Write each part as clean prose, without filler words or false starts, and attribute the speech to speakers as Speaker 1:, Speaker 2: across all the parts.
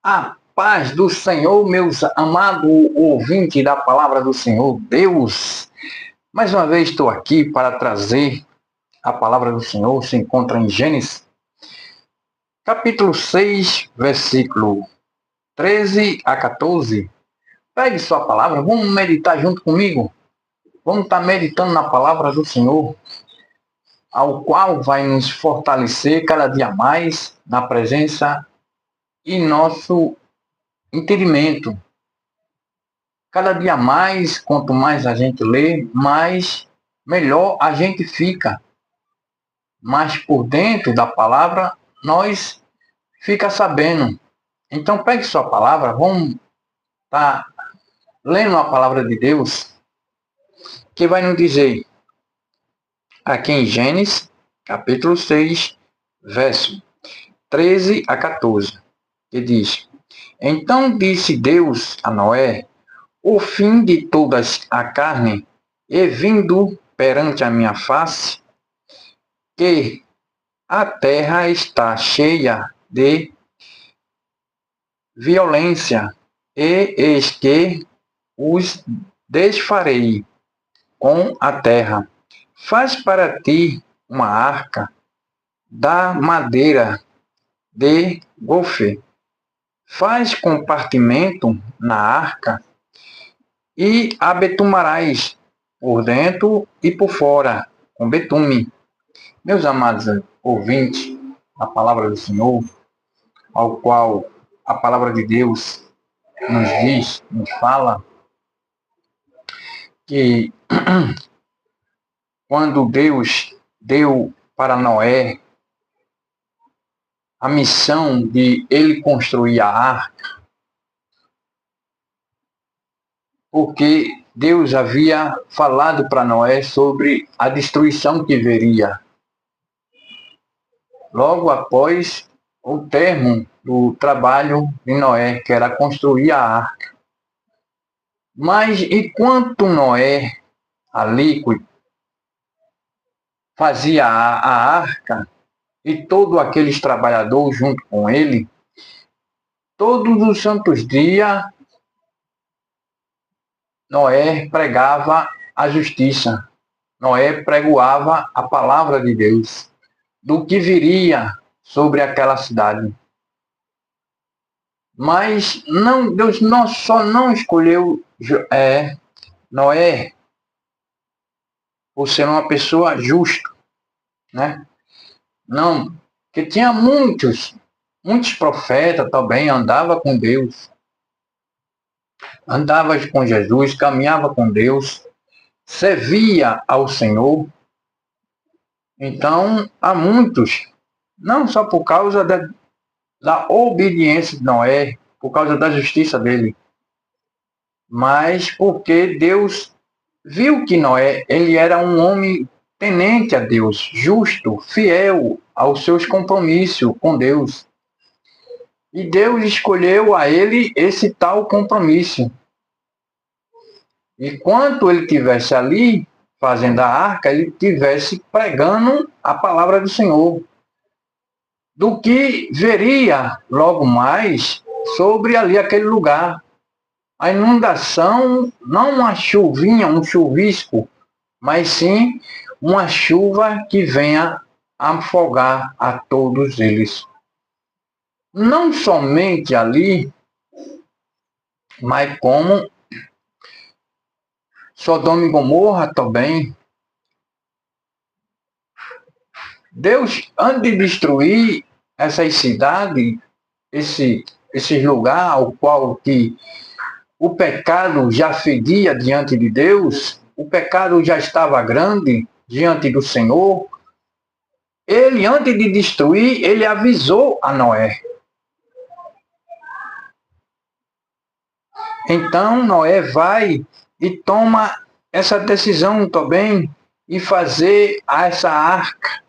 Speaker 1: A paz do Senhor, meus amados ouvintes da palavra do Senhor Deus. Mais uma vez estou aqui para trazer a palavra do Senhor. Se encontra em Gênesis, capítulo 6, versículo 13 a 14. Pegue sua palavra, vamos meditar junto comigo. Vamos estar meditando na palavra do Senhor, ao qual vai nos fortalecer cada dia mais na presença e nosso entendimento. Cada dia mais, quanto mais a gente lê, mais melhor a gente fica. Mas por dentro da palavra, nós fica sabendo. Então pegue sua palavra, vamos estar lendo a palavra de Deus, que vai nos dizer, aqui em Gênesis, capítulo 6, verso 13 a 14, que diz: Então disse Deus a Noé: O fim de toda a carne é vindo perante a minha face, que a terra está cheia de violência, e eis que os desfarei com a terra. Faz para ti uma arca da madeira de gofer. Faz compartimento na arca e a betumarás por dentro e por fora, com betume. Meus amados ouvintes, a palavra do Senhor, ao qual a palavra de Deus nos diz, nos fala, que quando Deus deu para Noé a missão de ele construir a arca, porque Deus havia falado para Noé sobre a destruição que viria logo após o termo do trabalho de Noé, que era construir a arca. Mas enquanto Noé ali fazia a arca, e todos aqueles trabalhadores junto com ele, todos os santos dias, Noé pregava a justiça. Noé pregoava a palavra de Deus, do que viria sobre aquela cidade. Mas não, Deus só não escolheu Noé por ser uma pessoa justa, né? Não, porque tinha muitos profetas também, andava com Deus, andava com Jesus, caminhava com Deus, servia ao Senhor. Então, há muitos, não só por causa da obediência de Noé, por causa da justiça dele, mas porque Deus viu que Noé, ele era um homem temente a Deus, justo, fiel aos seus compromissos com Deus. E Deus escolheu a ele esse tal compromisso. E quando ele estivesse ali, fazendo a arca, ele estivesse pregando a palavra do Senhor, do que veria logo mais sobre ali aquele lugar. A inundação, não uma chuvinha, um chuvisco, mas sim uma chuva que venha afogar a todos eles. Não somente ali, mas como Sodoma e Gomorra também. Deus, antes de destruir essas cidades, esse lugar ao qual que o pecado já fedia diante de Deus, o pecado já estava grande diante do Senhor, ele, antes de destruir, ele avisou a Noé. Então, Noé vai e toma essa decisão também e fazer essa arca.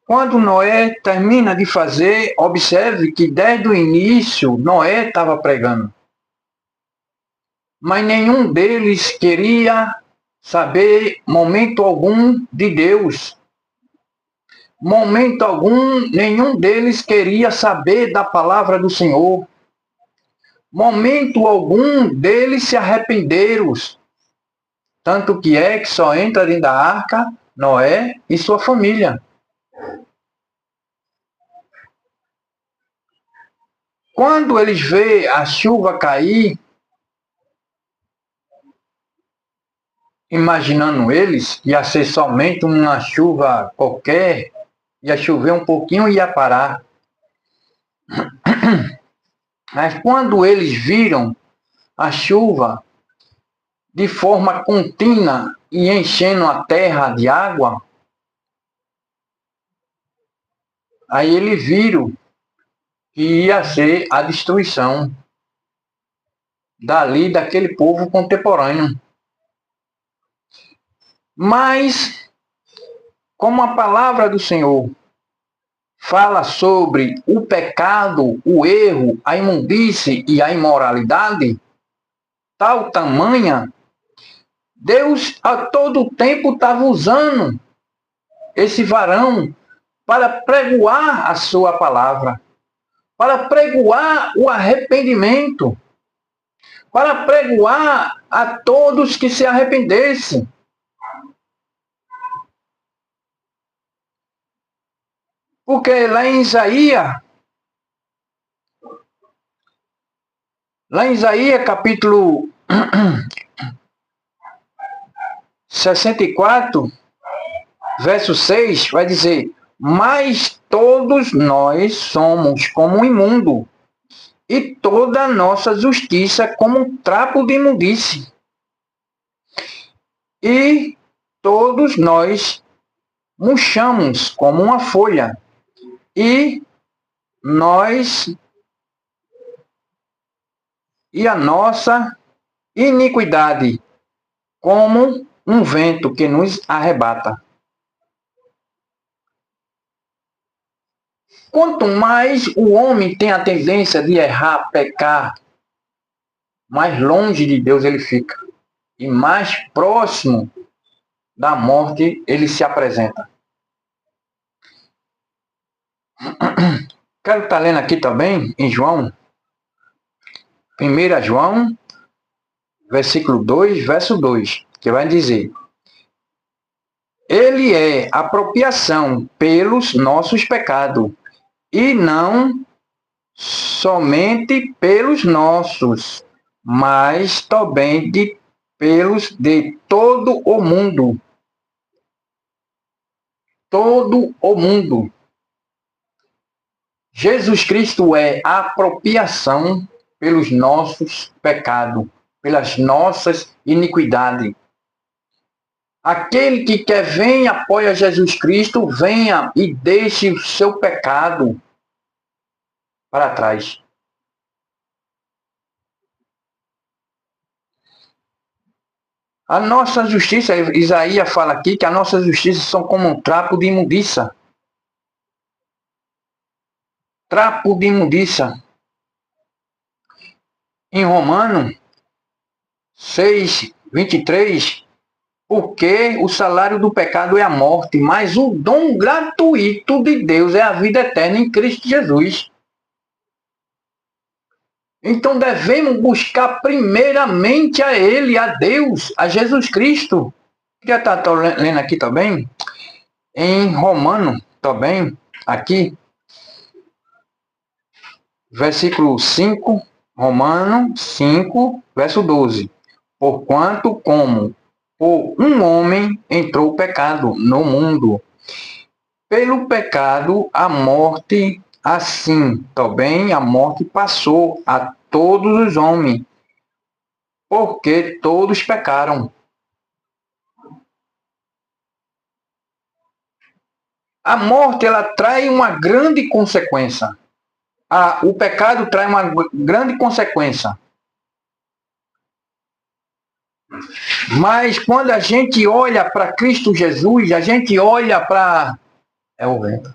Speaker 1: Quando Noé termina de fazer, observe que desde o início Noé estava pregando. Mas nenhum deles queria saber momento algum de Deus. Momento algum, nenhum deles queria saber da palavra do Senhor. Momento algum deles se arrependeram. Tanto que é que só entra dentro da arca Noé e sua família. Quando eles vê a chuva cair, imaginando eles, ia ser somente uma chuva qualquer, ia chover um pouquinho e ia parar. Mas quando eles viram a chuva de forma contínua e enchendo a terra de água, aí eles viram que ia ser a destruição dali daquele povo contemporâneo. Mas, como a palavra do Senhor fala sobre o pecado, o erro, a imundície e a imoralidade, tal tamanha, Deus a todo tempo estava usando esse varão para pregoar a sua palavra, para pregoar o arrependimento, para pregoar a todos que se arrependessem. Porque lá em Isaías capítulo 64, verso 6, vai dizer: mas todos nós somos como um imundo, e toda a nossa justiça como um trapo de imundície. E todos nós murchamos como uma folha, e a nossa iniquidade como um vento que nos arrebata. Quanto mais o homem tem a tendência de errar, pecar, mais longe de Deus ele fica. E mais próximo da morte ele se apresenta. Quero estar lendo aqui também em João, 1 João, versículo 2, verso 2, que vai dizer: ele é a apropriação pelos nossos pecados, e não somente pelos nossos, mas também pelos de todo o mundo. Todo o mundo. Jesus Cristo é a apropriação pelos nossos pecados, pelas nossas iniquidades. Aquele que quer venha, apoia Jesus Cristo, venha e deixe o seu pecado para trás. A nossa justiça, Isaías fala aqui que a nossa justiça são como um trapo de imundícia. Trapo de imundícia. Em Romano 6, 23, porque o salário do pecado é a morte, mas o dom gratuito de Deus é a vida eterna em Cristo Jesus. Então devemos buscar primeiramente a Ele, a Deus, a Jesus Cristo. Já está lendo aqui também, em Romano também, aqui, versículo 5, Romano 5, verso 12. Porquanto como por um homem entrou o pecado no mundo, pelo pecado a morte, assim também a morte passou a todos os homens, porque todos pecaram. A morte, ela traz uma grande consequência. O pecado traz uma grande consequência. Mas quando a gente olha para Cristo Jesus, a gente olha para... É o vento.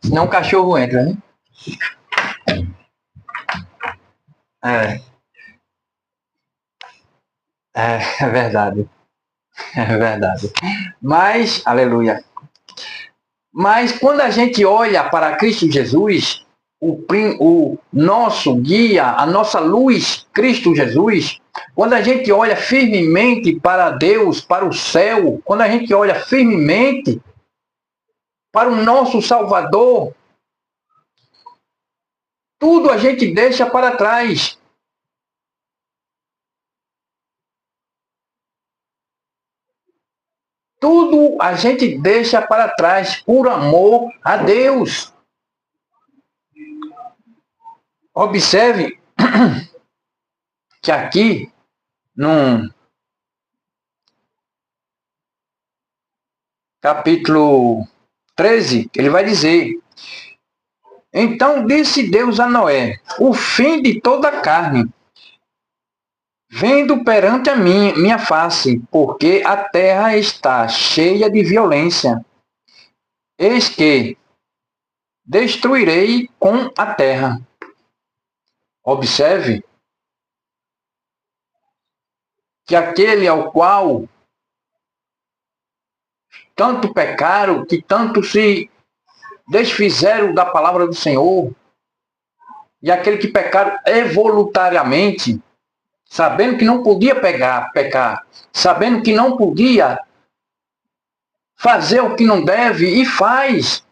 Speaker 1: Senão o cachorro entra, né? É verdade. É verdade. Mas, aleluia. Mas quando a gente olha para Cristo Jesus, o nosso guia, a nossa luz, Cristo Jesus, quando a gente olha firmemente para Deus, para o céu, quando a gente olha firmemente para o nosso Salvador, tudo a gente deixa para trás. Tudo a gente deixa para trás por amor a Deus. Observe que aqui, no capítulo 13, ele vai dizer: então disse Deus a Noé, o fim de toda a carne, vendo perante a minha face, porque a terra está cheia de violência. Eis que destruirei com a terra. Observe que aquele ao qual tanto pecaram, que tanto se desfizeram da palavra do Senhor, e aquele que pecaram voluntariamente, sabendo que não podia pecar, sabendo que não podia fazer o que não deve e faz.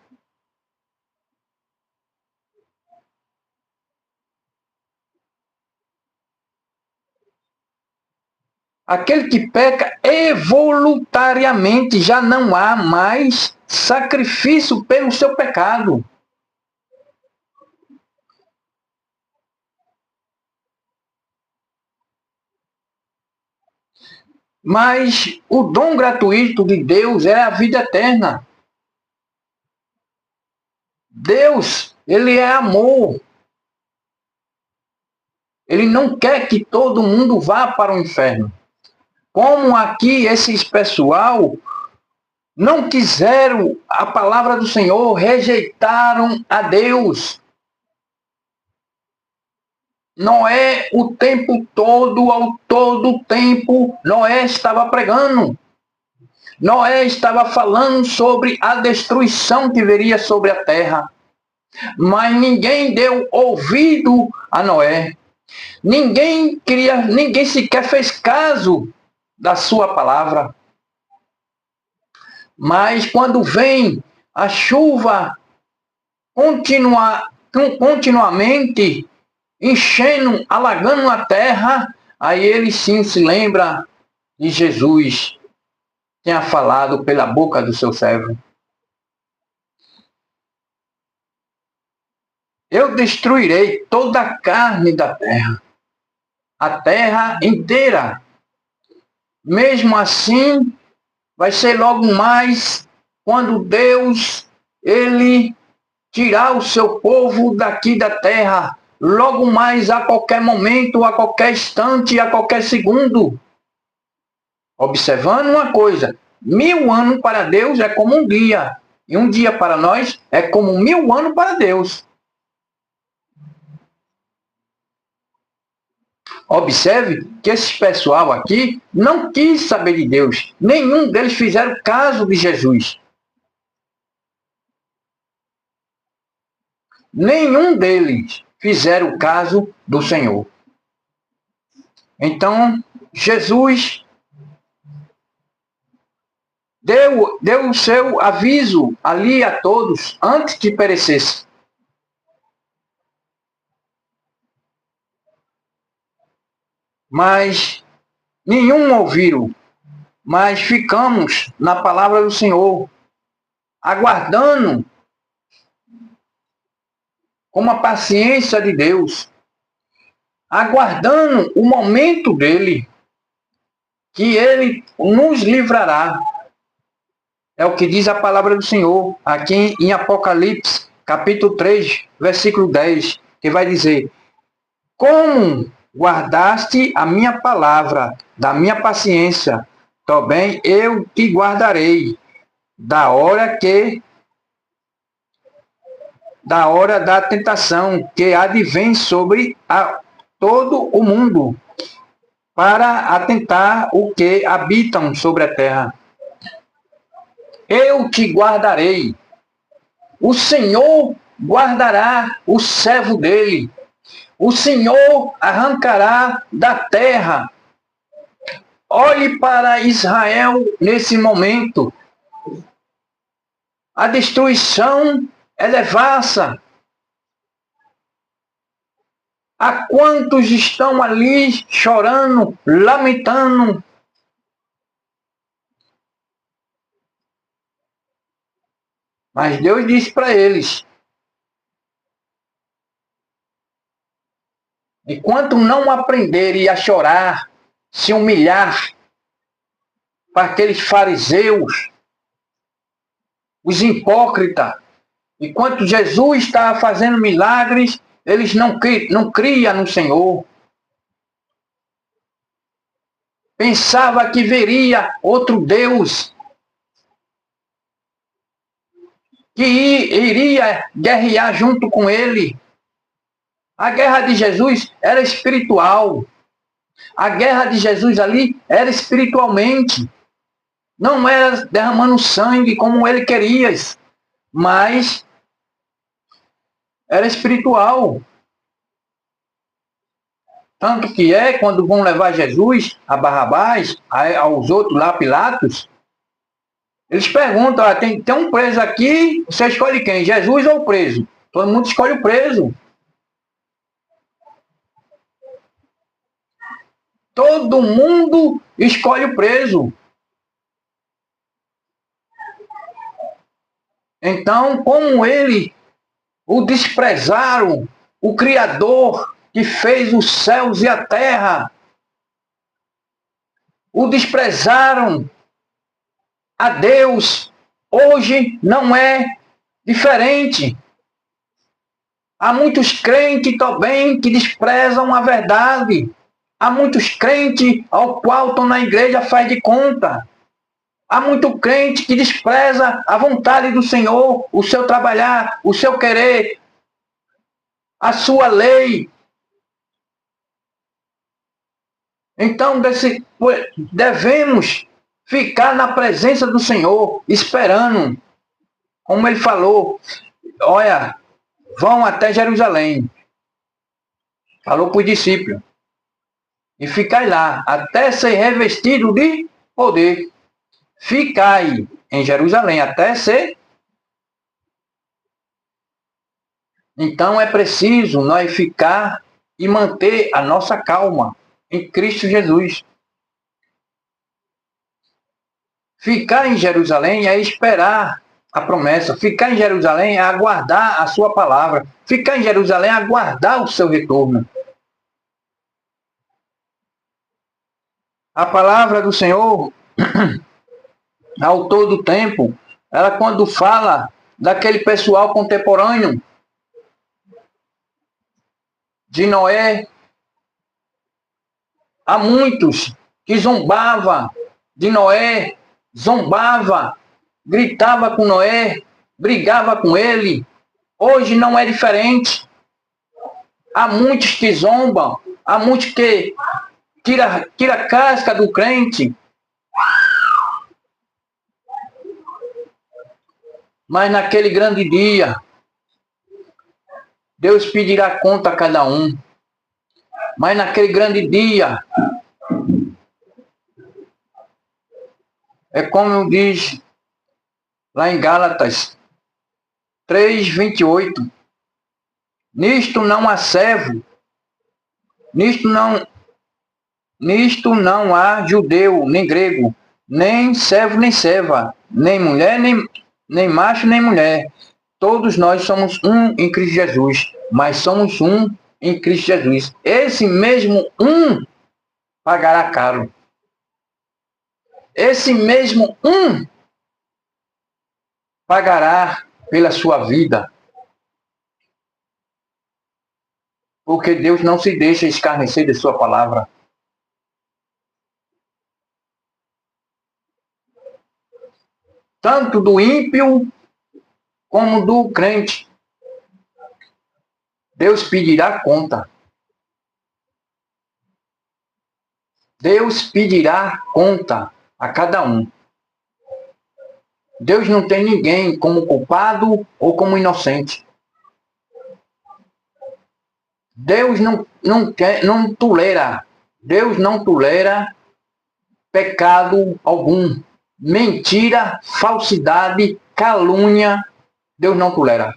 Speaker 1: Aquele que peca voluntariamente, já não há mais sacrifício pelo seu pecado. Mas o dom gratuito de Deus é a vida eterna. Deus, ele é amor. Ele não quer que todo mundo vá para o inferno. Como aqui esses pessoal não quiseram a palavra do Senhor, rejeitaram a Deus. Noé, o tempo todo, ao todo tempo, Noé estava pregando. Noé estava falando sobre a destruição que viria sobre a terra. Mas ninguém deu ouvido a Noé. Ninguém sequer fez caso da sua palavra. Mas quando vem a chuva continuamente enchendo, alagando a terra, aí ele sim se lembra de Jesus, tinha falado pela boca do seu servo. Eu destruirei toda a carne da terra, a terra inteira. Mesmo assim, vai ser logo mais quando Deus, ele tirar o seu povo daqui da terra, logo mais a qualquer momento, a qualquer instante, a qualquer segundo. Observando uma coisa, 1000 anos para Deus é como um dia, e um dia para nós é como 1000 anos para Deus. Observe que esse pessoal aqui não quis saber de Deus. Nenhum deles fizeram caso de Jesus. Nenhum deles fizeram caso do Senhor. Então, Jesus deu o seu aviso ali a todos antes que perecesse. Mas nenhum ouviram. Mas ficamos na palavra do Senhor, aguardando com a paciência de Deus, aguardando o momento dele, que ele nos livrará. É o que diz a palavra do Senhor, aqui em Apocalipse, capítulo 3, versículo 10, que vai dizer: como guardaste a minha palavra, da minha paciência, também eu te guardarei, da hora da tentação que advém sobre todo o mundo. para atentar o que habitam sobre a terra. Eu te guardarei. O Senhor guardará o servo dele. O Senhor arrancará da terra. Olhe para Israel nesse momento. A destruição é devassa. Há quantos estão ali chorando, lamentando? Mas Deus disse para eles: enquanto não aprenderem a chorar, se humilhar para aqueles fariseus, os hipócritas, enquanto Jesus estava fazendo milagres, eles não criam no Senhor. Pensava que viria outro Deus que iria guerrear junto com ele. A guerra de Jesus era espiritual. A guerra de Jesus ali era espiritualmente. Não era derramando sangue como ele queria, mas era espiritual. Tanto que quando vão levar Jesus a Barrabás, aos outros lá, Pilatos, eles perguntam, tem um preso aqui, você escolhe quem? Jesus ou o preso? Todo mundo escolhe o preso. Todo mundo escolhe o preso. Então, como ele o desprezaram, o Criador que fez os céus e a terra, o desprezaram a Deus, hoje não é diferente. Há muitos crentes também que desprezam a verdade. Há muitos crentes ao qual estão na igreja faz de conta. Há muito crente que despreza a vontade do Senhor, o seu trabalhar, o seu querer, a sua lei. Então devemos ficar na presença do Senhor, esperando. Como ele falou, olha, vão até Jerusalém. Falou para os discípulos. E ficai lá, até ser revestido de poder. Ficai em Jerusalém, até ser. Então é preciso nós ficar e manter a nossa calma em Cristo Jesus. Ficar em Jerusalém é esperar a promessa. Ficar em Jerusalém é aguardar a sua palavra. Ficar em Jerusalém é aguardar o seu retorno. A palavra do Senhor, ao todo tempo, ela quando fala daquele pessoal contemporâneo de Noé, há muitos que zombava de Noé, zombava, gritava com Noé, brigava com ele. Hoje não é diferente. Há muitos que zombam, há muitos que tira a casca do crente. Mas naquele grande dia, Deus pedirá conta a cada um. Mas naquele grande dia, é como diz lá em Gálatas 3:28. Nisto não há servo, nisto não há judeu, nem grego, nem servo, nem serva, nem mulher, nem macho, nem mulher. Todos nós somos um em Cristo Jesus, mas somos um em Cristo Jesus. Esse mesmo um pagará caro. Esse mesmo um pagará pela sua vida. Porque Deus não se deixa escarnecer de sua palavra. Tanto do ímpio como do crente. Deus pedirá conta. Deus pedirá conta a cada um. Deus não tem ninguém como culpado ou como inocente. Deus não tolera. Deus não tolera pecado algum. Mentira, falsidade, calúnia, Deus não tolera.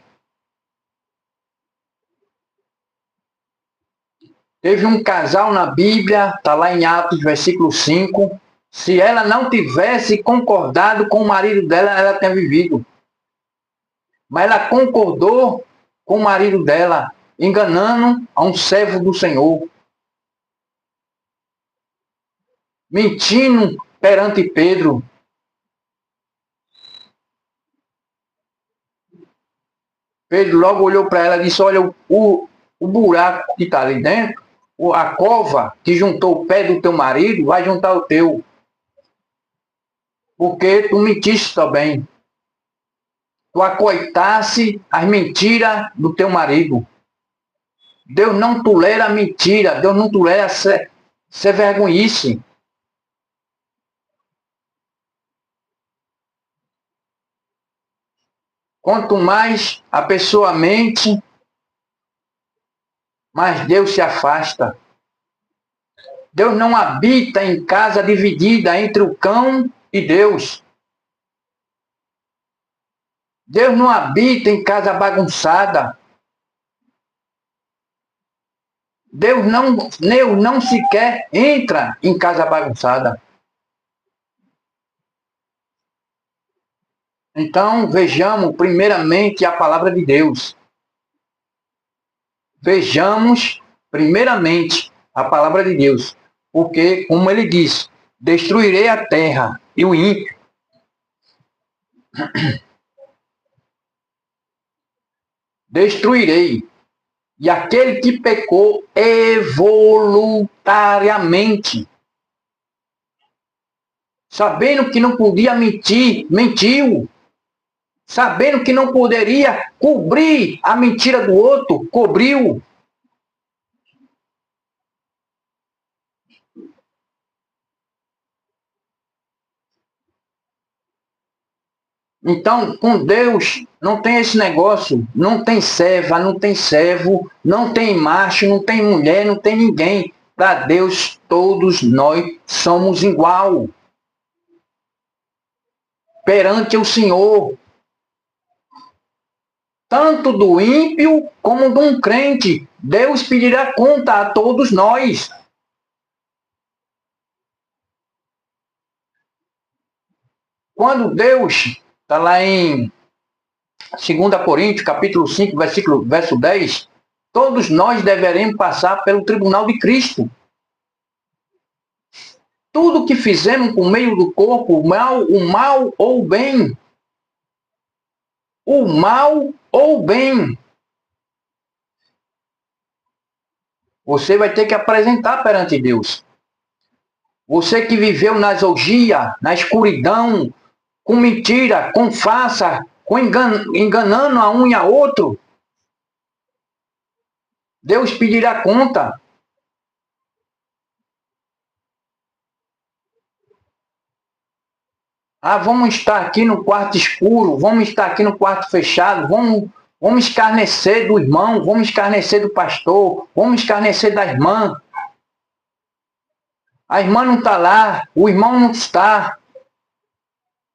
Speaker 1: Teve um casal na Bíblia, está lá em Atos, versículo 5. Se ela não tivesse concordado com o marido dela, ela tinha vivido. Mas ela concordou com o marido dela, enganando a um servo do Senhor. Mentindo perante Pedro. Pedro logo olhou para ela e disse, olha, o buraco que está ali dentro, a cova que juntou o pé do teu marido, vai juntar o teu. Porque tu mentiste também. Tu acoitasse as mentiras do teu marido. Deus não tolera mentira, Deus não tolera ser vergonhice. Quanto mais a pessoa mente, mais Deus se afasta. Deus não habita em casa dividida entre o cão e Deus. Deus não habita em casa bagunçada. Deus não sequer entra em casa bagunçada. Então, vejamos primeiramente a palavra de Deus. Vejamos primeiramente a palavra de Deus. Porque, como ele diz, destruirei a terra e o ímpio. Destruirei. E aquele que pecou voluntariamente, sabendo que não podia mentir, mentiu. Sabendo que não poderia cobrir a mentira do outro, cobriu. Então, com Deus, não tem esse negócio. Não tem serva, não tem servo, não tem macho, não tem mulher, não tem ninguém. Para Deus, todos nós somos igual. Perante o Senhor. Tanto do ímpio como de um crente. Deus pedirá conta a todos nós. Quando Deus, está lá em 2 Coríntios, capítulo 5, verso 10, todos nós deveremos passar pelo tribunal de Cristo. Tudo que fizemos por meio do corpo, o mal ou o bem. O mal ou o bem. Você vai ter que apresentar perante Deus. Você que viveu nas orgias, na escuridão, com mentira, com farsa, com enganando a um e a outro, Deus pedirá conta. Ah, vamos estar aqui no quarto escuro, vamos estar aqui no quarto fechado, vamos escarnecer do irmão, vamos escarnecer do pastor, vamos escarnecer da irmã. A irmã não está lá, o irmão não está,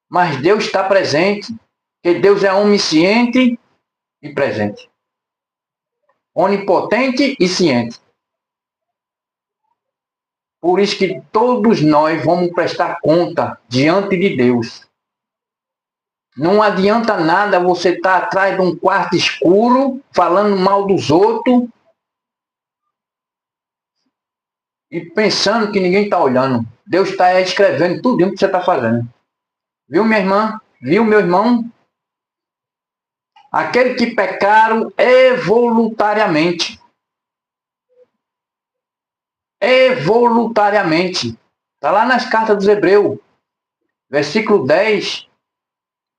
Speaker 1: mas Deus está presente, porque Deus é onisciente e presente. Onipotente e ciente. Por isso que todos nós vamos prestar conta diante de Deus. Não adianta nada você estar atrás de um quarto escuro, falando mal dos outros, e pensando que ninguém está olhando. Deus está escrevendo tudo o que você está fazendo. Viu, minha irmã? Viu, meu irmão? Aquele que pecaram voluntariamente. Voluntariamente. Está lá nas cartas dos Hebreus, versículo 10,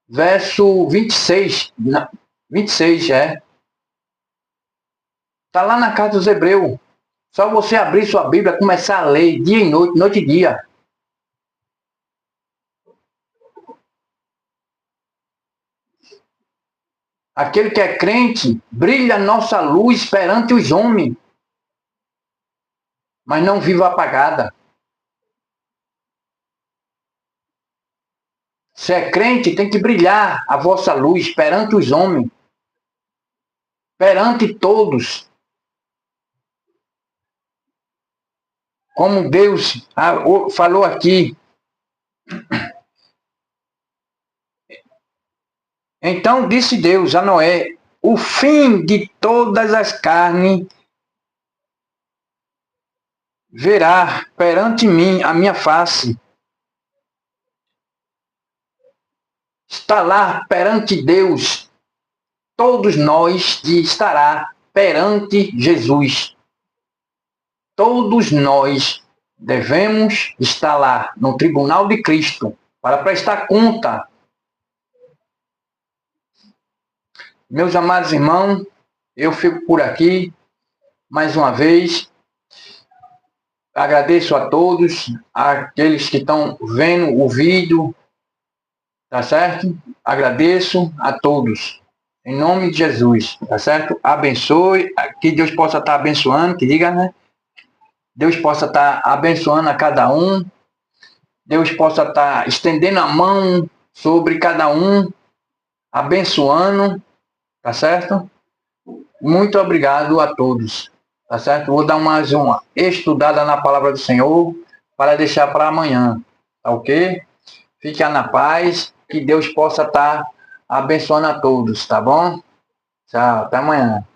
Speaker 1: verso 26. 26, é. Está lá na carta dos Hebreus. Só você abrir sua Bíblia, começar a ler dia e noite, noite e dia. Aquele que é crente, brilha a nossa luz perante os homens, mas não viva apagada. Se é crente, tem que brilhar a vossa luz perante os homens, perante todos. Como Deus falou aqui. Então disse Deus a Noé: o fim de todas as carnes verá perante mim a minha face. Está lá perante Deus. Todos nós estará perante Jesus. Todos nós devemos estar lá no tribunal de Cristo para prestar conta. Meus amados irmãos, eu fico por aqui mais uma vez. Agradeço a todos, aqueles que estão vendo o vídeo, tá certo? Agradeço a todos, em nome de Jesus, tá certo? Abençoe, que Deus possa estar abençoando, que diga, né? Deus possa estar abençoando a cada um, Deus possa estar estendendo a mão sobre cada um, abençoando, tá certo? Muito obrigado a todos. Tá certo? Vou dar mais uma estudada na palavra do Senhor para deixar para amanhã. Tá ok? Fique na paz. Que Deus possa estar abençoando a todos. Tá bom? Tchau. Até amanhã.